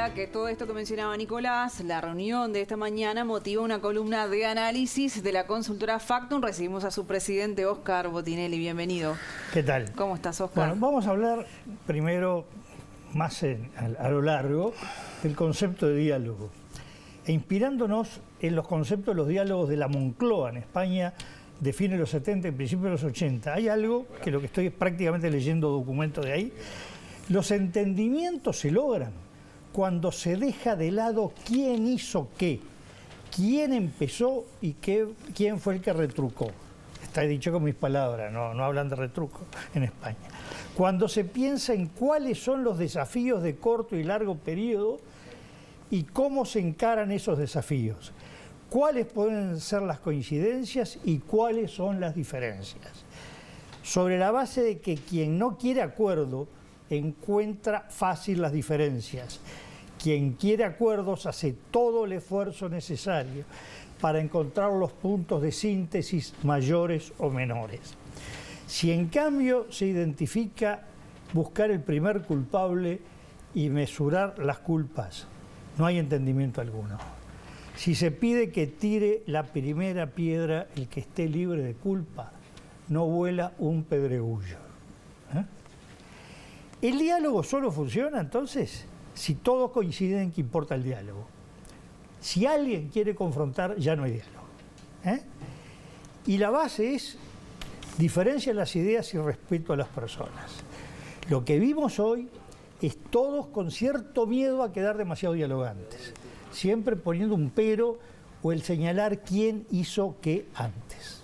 medida que todo esto que mencionaba Nicolás, la reunión de esta mañana motiva una columna de análisis de la consultora Factum. Recibimos a su presidente, Óscar Botinelli. Bienvenido. ¿Qué tal? ¿Cómo estás, Óscar? Bueno, vamos a hablar primero, más a lo largo, del concepto de diálogo. E inspirándonos en los conceptos de los diálogos de la Moncloa en España, de fines de los 70 y principios de los 80. Hay algo que lo que estoy prácticamente leyendo documentos de ahí. Los entendimientos se logran cuando se deja de lado quién hizo qué, quién empezó y quién fue el que retrucó. Está dicho con mis palabras, no hablan de retruco en España. Cuando se piensa en cuáles son los desafíos de corto y largo periodo y cómo se encaran esos desafíos, cuáles pueden ser las coincidencias y cuáles son las diferencias. Sobre la base de que quien no quiere acuerdo encuentra fácil las diferencias. Quien quiere acuerdos hace todo el esfuerzo necesario para encontrar los puntos de síntesis mayores o menores. Si en cambio se identifica buscar el primer culpable y mesurar las culpas, no hay entendimiento alguno. Si se pide que tire la primera piedra el que esté libre de culpa, no vuela un pedregullo. El diálogo solo funciona, entonces, si todos coinciden en que importa el diálogo. Si alguien quiere confrontar, ya no hay diálogo. Y la base es diferencia las ideas y respeto a las personas. Lo que vimos hoy es todos con cierto miedo a quedar demasiado dialogantes, siempre poniendo un pero o el señalar quién hizo qué antes.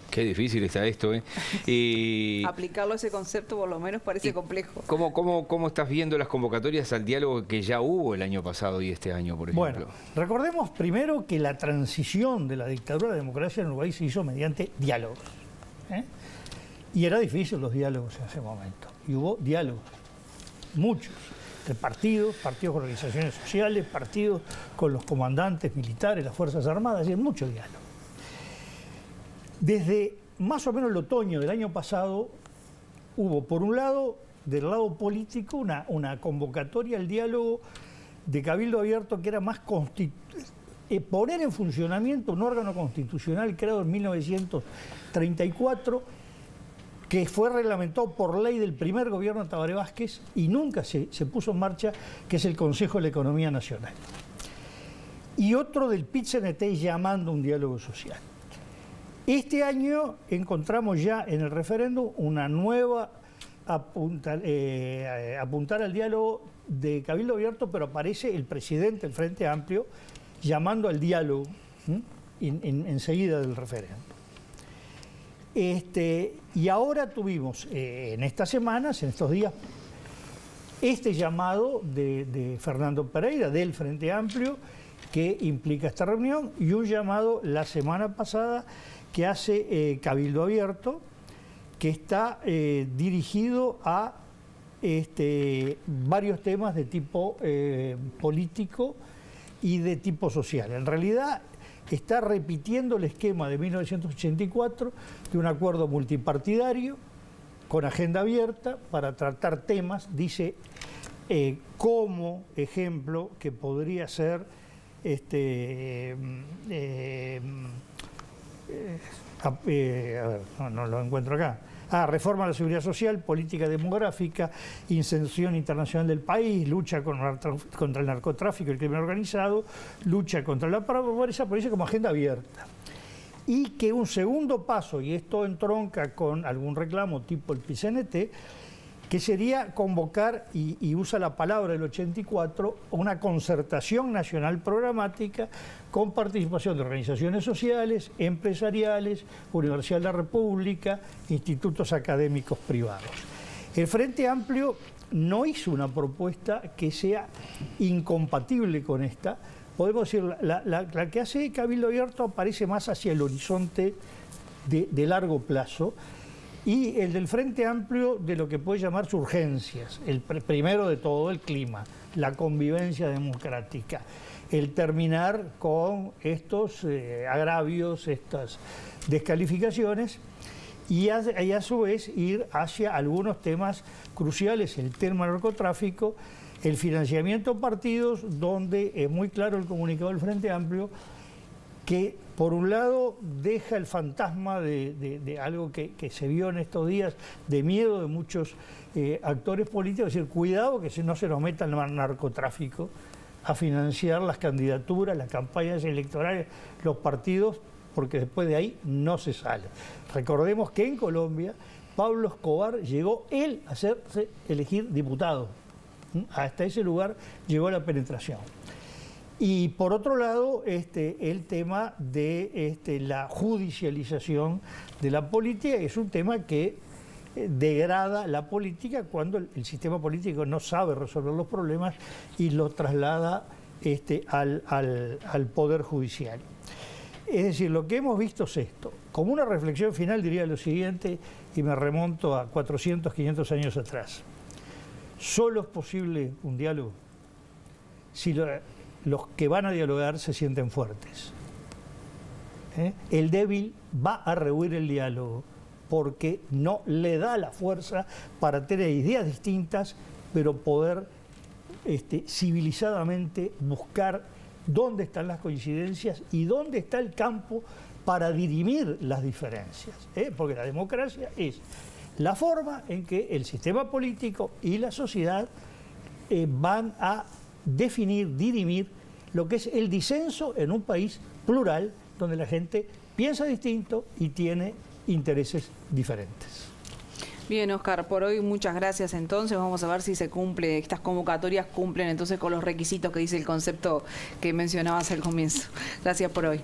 Qué difícil está esto, ¿eh? Y aplicarlo a ese concepto por lo menos parece complejo. ¿Cómo estás viendo las convocatorias al diálogo que ya hubo el año pasado y este año, por ejemplo? Bueno, recordemos primero que la transición de la dictadura a la democracia en Uruguay se hizo mediante diálogos. Y era difícil los diálogos en ese momento. Y hubo diálogos, muchos, de partidos con organizaciones sociales, partidos con los comandantes militares, las Fuerzas Armadas, y mucho diálogo. Desde más o menos el otoño del año pasado hubo, por un lado, del lado político, una convocatoria al diálogo de Cabildo Abierto que era más poner en funcionamiento un órgano constitucional creado en 1934 que fue reglamentado por ley del primer gobierno de Tabaré Vázquez y nunca se puso en marcha, que es el Consejo de la Economía Nacional. Y otro del PIT-CNT llamando a un diálogo social. Este año encontramos ya en el referéndum una nueva apuntar al diálogo de Cabildo Abierto, pero aparece el presidente del Frente Amplio llamando al diálogo enseguida del referéndum. Y ahora tuvimos en estas semanas, en estos días, este llamado de Fernando Pereira del Frente Amplio que implica esta reunión y un llamado la semana pasada que hace Cabildo Abierto, que está dirigido a varios temas de tipo político y de tipo social. En realidad está repitiendo el esquema de 1984 de un acuerdo multipartidario con agenda abierta para tratar temas, dice, como ejemplo que podría ser no lo encuentro acá. Reforma de la seguridad social, política demográfica, inserción internacional del país, lucha contra el narcotráfico y el crimen organizado, lucha contra la pobreza como agenda abierta. Y que un segundo paso, y esto entronca con algún reclamo tipo el PIT-CNT, que sería convocar, y usa la palabra del 84, una concertación nacional programática con participación de organizaciones sociales, empresariales, Universidad de la República, institutos académicos privados. El Frente Amplio no hizo una propuesta que sea incompatible con esta. Podemos decir, la que hace Cabildo Abierto aparece más hacia el horizonte de largo plazo, y el del Frente Amplio de lo que puede llamarse urgencias, el primero de todo, el clima, la convivencia democrática, el terminar con estos agravios, estas descalificaciones, y a su vez ir hacia algunos temas cruciales, el tema del narcotráfico, el financiamiento a partidos, donde es muy claro el comunicado del Frente Amplio, que por un lado deja el fantasma de algo que se vio en estos días, de miedo de muchos actores políticos, es decir, cuidado que no se nos meta el narcotráfico a financiar las candidaturas, las campañas electorales, los partidos, porque después de ahí no se sale. Recordemos que en Colombia Pablo Escobar llegó él a hacerse elegir diputado. Hasta ese lugar llegó la penetración. Y por otro lado, el tema de la judicialización de la política, es un tema que degrada la política cuando el sistema político no sabe resolver los problemas y lo traslada al Poder Judicial. Es decir, lo que hemos visto es esto. Como una reflexión final diría lo siguiente, y me remonto a 400, 500 años atrás. Solo es posible un diálogo si los que van a dialogar se sienten fuertes. El débil va a rehuir el diálogo porque no le da la fuerza para tener ideas distintas, pero poder civilizadamente buscar dónde están las coincidencias y dónde está el campo para dirimir las diferencias. Porque la democracia es la forma en que el sistema político y la sociedad van a definir, dirimir lo que es el disenso en un país plural, donde la gente piensa distinto y tiene intereses diferentes. Bien, Oscar, por hoy muchas gracias entonces. Vamos a ver si se cumple, estas convocatorias cumplen entonces con los requisitos que dice el concepto que mencionabas al comienzo. Gracias por hoy.